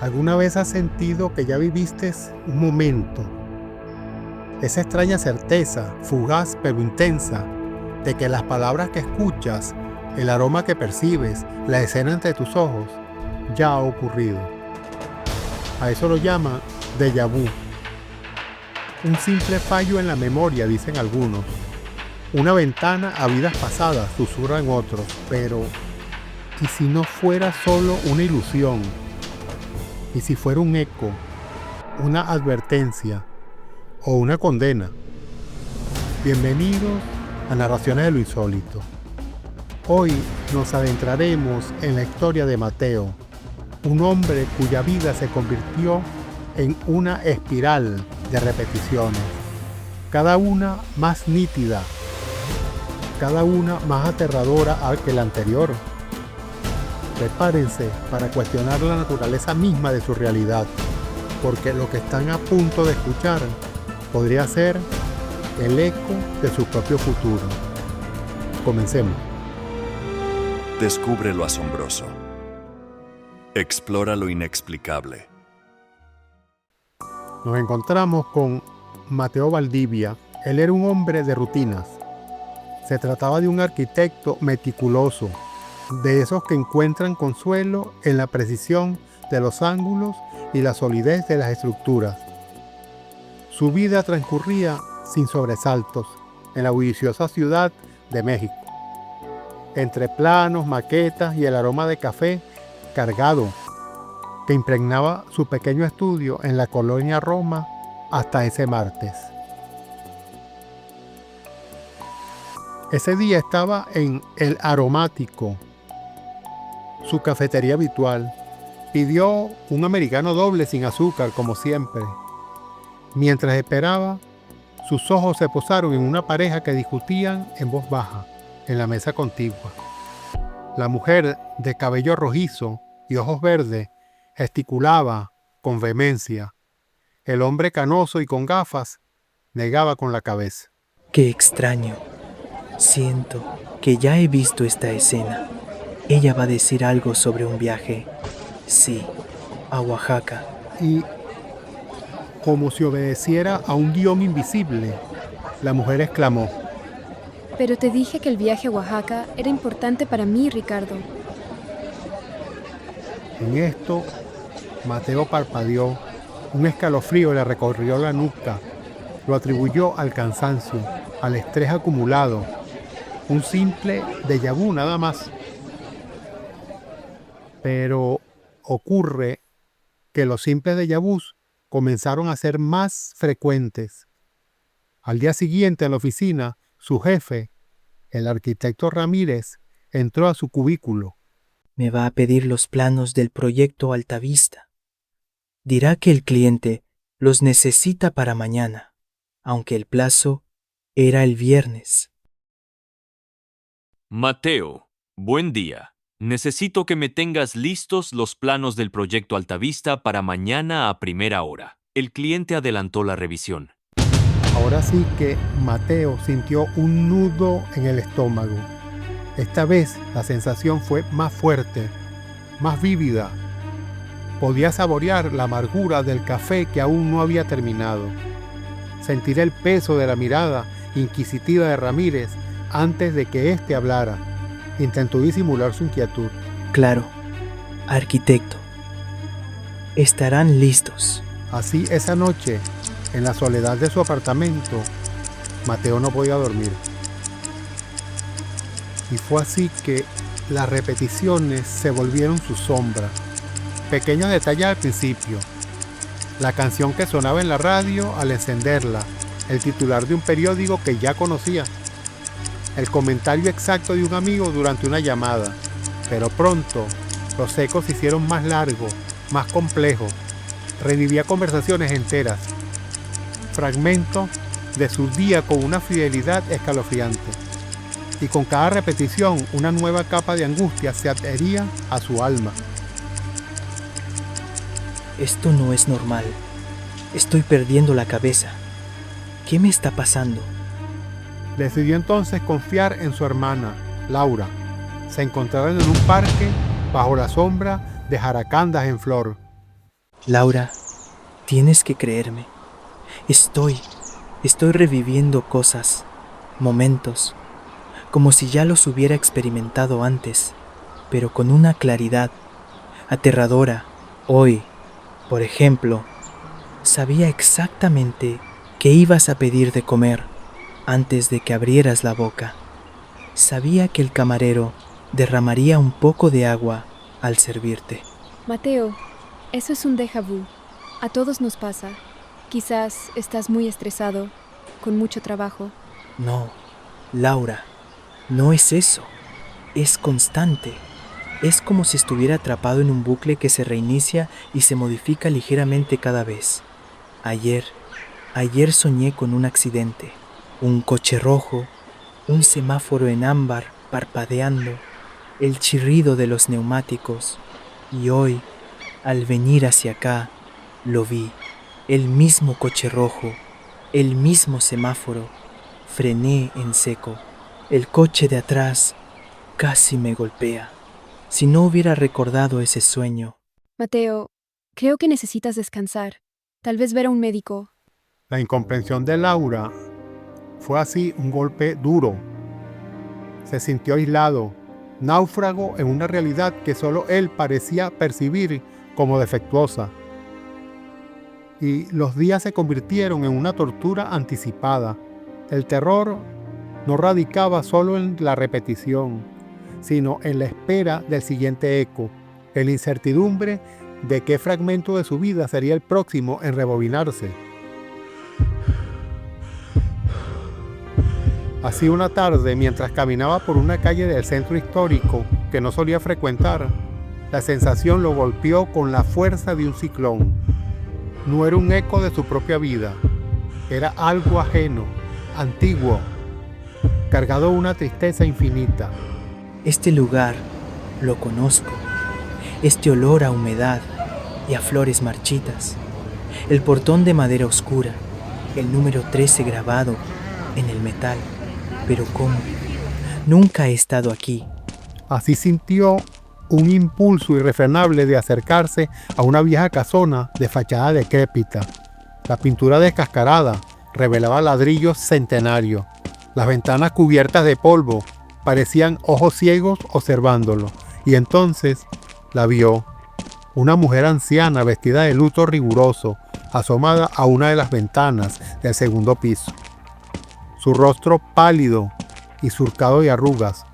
¿Alguna vez has sentido que ya viviste un momento? Esa extraña certeza, fugaz pero intensa, de que las palabras que escuchas, el aroma que percibes, la escena entre tus ojos, ya ha ocurrido. A eso lo llaman déjà vu. Un simple fallo en la memoria, dicen algunos. Una ventana a vidas pasadas, susurran otros, pero ¿y si no fuera solo una ilusión? ¿Y si fuera un eco, una advertencia o una condena? Bienvenidos a Narraciones de lo Insólito. Hoy nos adentraremos en la historia de Mateo, un hombre cuya vida se convirtió en una espiral de repeticiones, cada una más nítida, cada una más aterradora que la anterior. Prepárense para cuestionar la naturaleza misma de su realidad, porque lo que están a punto de escuchar podría ser el eco de su propio futuro. Comencemos. Descubre lo asombroso. Explora lo inexplicable. Nos encontramos con Mateo Valdivia. Él era un hombre de rutinas. Se trataba de un arquitecto meticuloso, de esos que encuentran consuelo en la precisión de los ángulos y la solidez de las estructuras. Su vida transcurría sin sobresaltos en la bulliciosa ciudad de México, entre planos, maquetas y el aroma de café cargado que impregnaba su pequeño estudio en la colonia Roma hasta ese martes. Ese día estaba en El Aromático, su cafetería habitual. Pidió un americano doble sin azúcar, como siempre. Mientras esperaba, sus ojos se posaron en una pareja que discutían en voz baja en la mesa contigua. La mujer, de cabello rojizo y ojos verdes, gesticulaba con vehemencia. El hombre canoso y con gafas negaba con la cabeza. ¡Qué extraño! Siento que ya he visto esta escena. Ella va a decir algo sobre un viaje. Sí, a Oaxaca. Y, como si obedeciera a un guión invisible, la mujer exclamó: Pero te dije que el viaje a Oaxaca era importante para mí, Ricardo. En esto, Mateo parpadeó. Un escalofrío le recorrió la nuca. Lo atribuyó al cansancio, al estrés acumulado. Un simple déjà vu nada más. Pero ocurre que los simples déjà vus comenzaron a ser más frecuentes. Al día siguiente en la oficina, su jefe, el arquitecto Ramírez, entró a su cubículo. Me va a pedir los planos del proyecto Altavista. Dirá que el cliente los necesita para mañana, aunque el plazo era el viernes. Mateo, buen día. Necesito que me tengas listos los planos del proyecto Altavista para mañana a primera hora. El cliente adelantó la revisión. Ahora sí que Mateo sintió un nudo en el estómago. Esta vez la sensación fue más fuerte, más vívida. Podía saborear la amargura del café que aún no había terminado. Sentir el peso de la mirada inquisitiva de Ramírez antes de que éste hablara. Intentó disimular su inquietud. Claro, arquitecto. Estarán listos. Así, esa noche, en la soledad de su apartamento, Mateo no podía dormir. Y fue así que las repeticiones se volvieron su sombra. Pequeños detalles al principio. La canción que sonaba en la radio al encenderla. El titular de un periódico que ya conocía. El comentario exacto de un amigo durante una llamada. Pero pronto, los ecos se hicieron más largos, más complejos. Revivía conversaciones enteras. Fragmentos de su día con una fidelidad escalofriante. Y con cada repetición, una nueva capa de angustia se adhería a su alma. Esto no es normal. Estoy perdiendo la cabeza. ¿Qué me está pasando? Decidió entonces confiar en su hermana, Laura. Se encontraban en un parque bajo la sombra de jaracandas en flor. Laura, tienes que creerme. Estoy reviviendo cosas, momentos, como si ya los hubiera experimentado antes, pero con una claridad aterradora. Hoy, por ejemplo, sabía exactamente qué ibas a pedir de comer antes de que abrieras la boca. Sabía que el camarero derramaría un poco de agua al servirte. Mateo, eso es un déjà vu. A todos nos pasa. Quizás estás muy estresado, con mucho trabajo. No, Laura, no es eso. Es constante. Es como si estuviera atrapado en un bucle que se reinicia y se modifica ligeramente cada vez. Ayer soñé con un accidente. Un coche rojo, un semáforo en ámbar parpadeando, el chirrido de los neumáticos. Y hoy, al venir hacia acá, lo vi. El mismo coche rojo, el mismo semáforo. Frené en seco. El coche de atrás casi me golpea. Si no hubiera recordado ese sueño. Mateo, creo que necesitas descansar. Tal vez ver a un médico. La incomprensión de Laura fue así un golpe duro. Se sintió aislado, náufrago en una realidad que solo él parecía percibir como defectuosa. Y los días se convirtieron en una tortura anticipada. El terror no radicaba solo en la repetición, sino en la espera del siguiente eco, en la incertidumbre de qué fragmento de su vida sería el próximo en rebobinarse. Así una tarde, mientras caminaba por una calle del centro histórico que no solía frecuentar, la sensación lo golpeó con la fuerza de un ciclón. No era un eco de su propia vida, era algo ajeno, antiguo, cargado de una tristeza infinita. Este lugar lo conozco. Este olor a humedad y a flores marchitas. El portón de madera oscura, el número 13 grabado en el metal. Pero ¿cómo? Nunca he estado aquí. Así sintió un impulso irrefrenable de acercarse a una vieja casona de fachada decrépita. La pintura descascarada revelaba ladrillos centenarios. Las ventanas cubiertas de polvo parecían ojos ciegos observándolo. Y entonces la vio. Una mujer anciana vestida de luto riguroso, asomada a una de las ventanas del segundo piso. Su rostro pálido y surcado de arrugas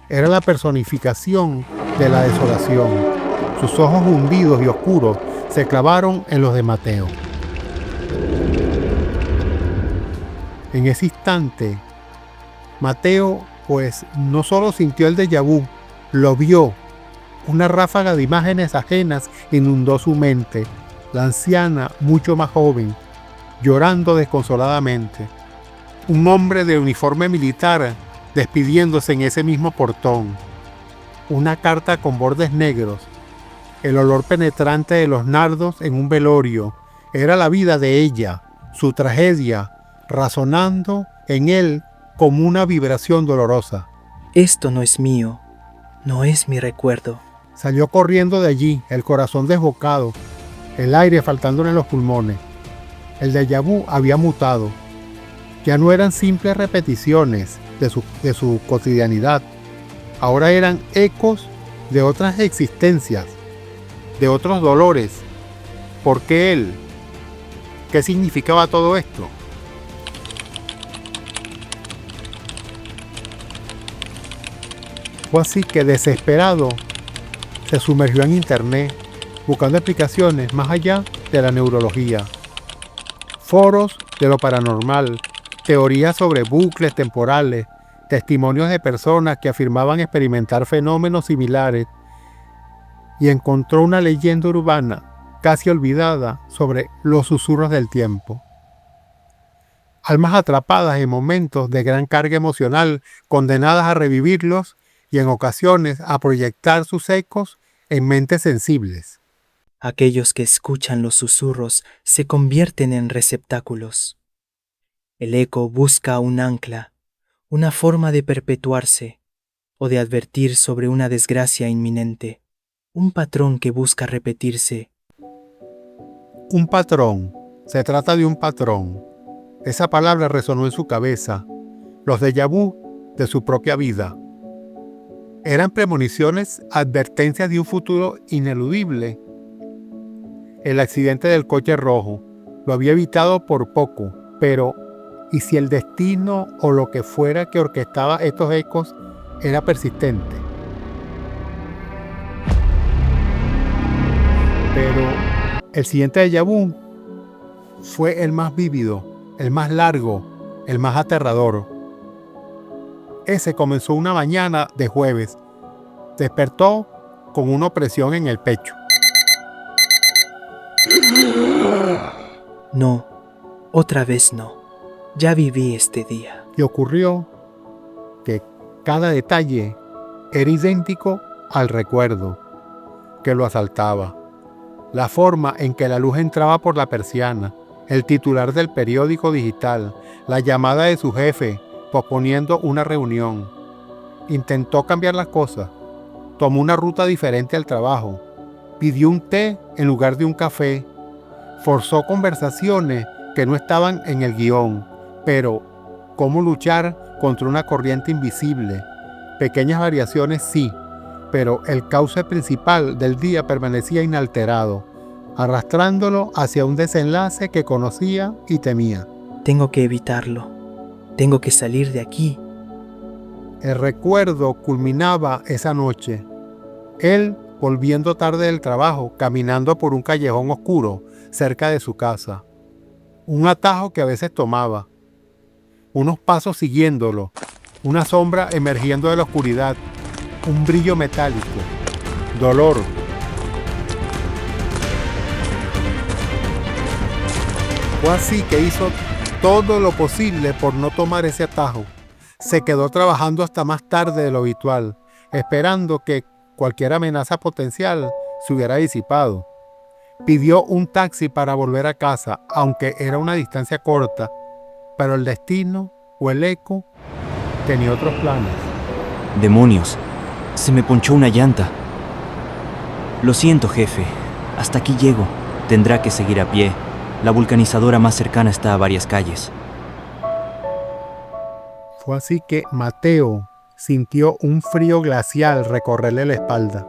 era la personificación de la desolación. Sus ojos hundidos y oscuros se clavaron en los de Mateo. En ese instante, Mateo, pues, no solo sintió el déjà vu, lo vio. Una ráfaga de imágenes ajenas inundó su mente. La anciana, mucho más joven, llorando desconsoladamente. Un hombre de uniforme militar despidiéndose en ese mismo portón. Una carta con bordes negros. El olor penetrante de los nardos en un velorio. Era la vida de ella, su tragedia, razonando en él como una vibración dolorosa. Esto no es mío. No es mi recuerdo. Salió corriendo de allí, el corazón desbocado, el aire faltándole en los pulmones. El déjà vu había mutado. Ya no eran simples repeticiones de su cotidianidad. Ahora eran ecos de otras existencias, de otros dolores. ¿Por qué él? ¿Qué significaba todo esto? Fue así que, desesperado, se sumergió en internet, buscando explicaciones más allá de la neurología. Foros de lo paranormal, teorías sobre bucles temporales, testimonios de personas que afirmaban experimentar fenómenos similares, y encontró una leyenda urbana casi olvidada sobre los susurros del tiempo. Almas atrapadas en momentos de gran carga emocional, condenadas a revivirlos y en ocasiones a proyectar sus ecos en mentes sensibles. Aquellos que escuchan los susurros se convierten en receptáculos. El eco busca un ancla, una forma de perpetuarse o de advertir sobre una desgracia inminente, un patrón que busca repetirse Un patrón. Se trata de un patrón. Esa palabra resonó en su cabeza. Los déjà vu de su propia vida. Eran premoniciones, advertencias de un futuro ineludible. El accidente del coche rojo lo había evitado por poco, pero ¿y si el destino o lo que fuera que orquestaba estos ecos era persistente? Pero el siguiente déjà vu fue el más vívido, el más largo, el más aterrador. Ese comenzó una mañana de jueves. Despertó con una opresión en el pecho. No, otra vez no. Ya viví este día. Y ocurrió que cada detalle era idéntico al recuerdo que lo asaltaba. La forma en que la luz entraba por la persiana, el titular del periódico digital, la llamada de su jefe posponiendo una reunión. Intentó cambiar las cosas. Tomó una ruta diferente al trabajo. Pidió un té en lugar de un café. Forzó conversaciones que no estaban en el guión. Pero, ¿cómo luchar contra una corriente invisible? Pequeñas variaciones sí, pero el cauce principal del día permanecía inalterado, arrastrándolo hacia un desenlace que conocía y temía. Tengo que evitarlo. Tengo que salir de aquí. El recuerdo culminaba esa noche. Él volviendo tarde del trabajo, caminando por un callejón oscuro cerca de su casa. Un atajo que a veces tomaba. Unos pasos siguiéndolo. Una sombra emergiendo de la oscuridad. Un brillo metálico. Dolor. Fue así que hizo todo lo posible por no tomar ese atajo. Se quedó trabajando hasta más tarde de lo habitual, esperando que cualquier amenaza potencial se hubiera disipado. Pidió un taxi para volver a casa, aunque era una distancia corta, pero el destino o el eco tenía otros planes. ¡Demonios! Se me ponchó una llanta. Lo siento, jefe. Hasta aquí llego. Tendrá que seguir a pie. La vulcanizadora más cercana está a varias calles. Fue así que Mateo sintió un frío glacial recorrerle la espalda.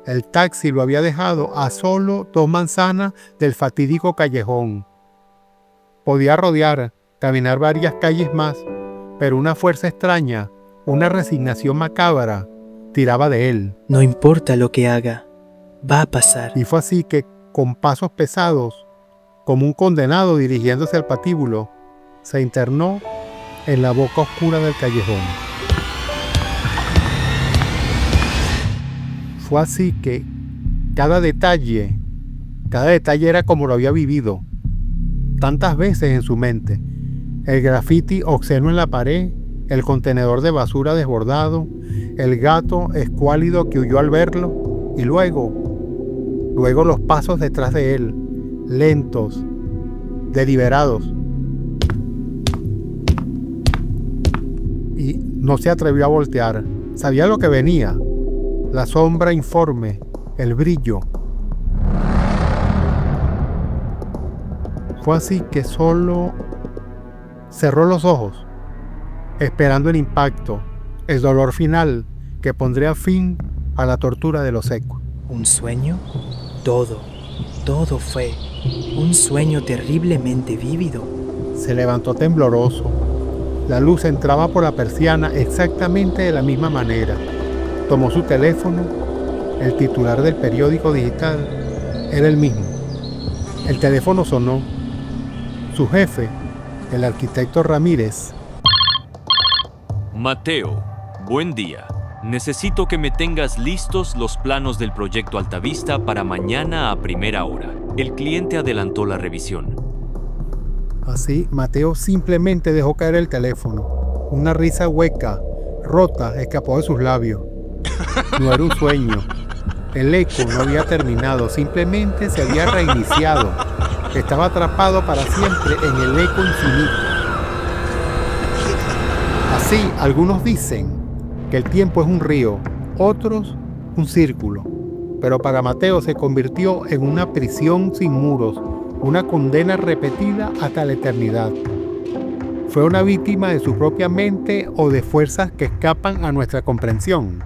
El taxi lo había dejado a solo 2 manzanas del fatídico callejón. Podía rodear, caminar varias calles más, pero una fuerza extraña, una resignación macabra, tiraba de él. No importa lo que haga, va a pasar. Y fue así que, con pasos pesados, como un condenado dirigiéndose al patíbulo, se internó en la boca oscura del callejón. Fue así que cada detalle era como lo había vivido, tantas veces en su mente. El grafiti obsceno en la pared, el contenedor de basura desbordado, el gato escuálido que huyó al verlo, y luego los pasos detrás de él, lentos, deliberados. Y no se atrevió a voltear. Sabía lo que venía. La sombra informe, el brillo. Fue así que solo cerró los ojos, esperando el impacto, el dolor final que pondría fin a la tortura de los ecos. ¿Un sueño? Todo fue un sueño terriblemente vívido. Se levantó tembloroso. La luz entraba por la persiana exactamente de la misma manera. Tomó su teléfono. El titular del periódico digital era el mismo. El teléfono sonó. Su jefe, el arquitecto Ramírez. Mateo, buen día. Necesito que me tengas listos los planos del proyecto Altavista para mañana a primera hora. El cliente adelantó la revisión. Así, Mateo simplemente dejó caer el teléfono. Una risa hueca, rota, escapó de sus labios. No era un sueño. El eco no había terminado, simplemente se había reiniciado. Estaba atrapado para siempre en el eco infinito. Así, algunos dicen que el tiempo es un río, otros un círculo. Pero para Mateo se convirtió en una prisión sin muros, una condena repetida hasta la eternidad. ¿Fue una víctima de su propia mente o de fuerzas que escapan a nuestra comprensión?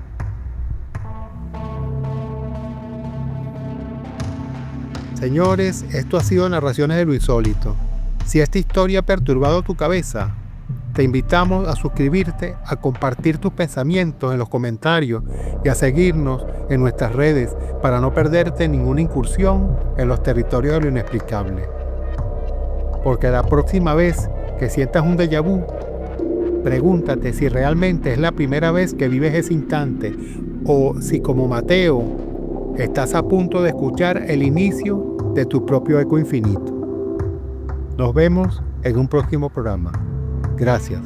Señores, esto ha sido Narraciones de lo Insólito. Si esta historia ha perturbado tu cabeza, te invitamos a suscribirte, a compartir tus pensamientos en los comentarios y a seguirnos en nuestras redes para no perderte ninguna incursión en los territorios de lo inexplicable. Porque la próxima vez que sientas un déjà vu, pregúntate si realmente es la primera vez que vives ese instante o si, como Mateo, estás a punto de escuchar el inicio de tu propio eco infinito. Nos vemos en un próximo programa. Gracias.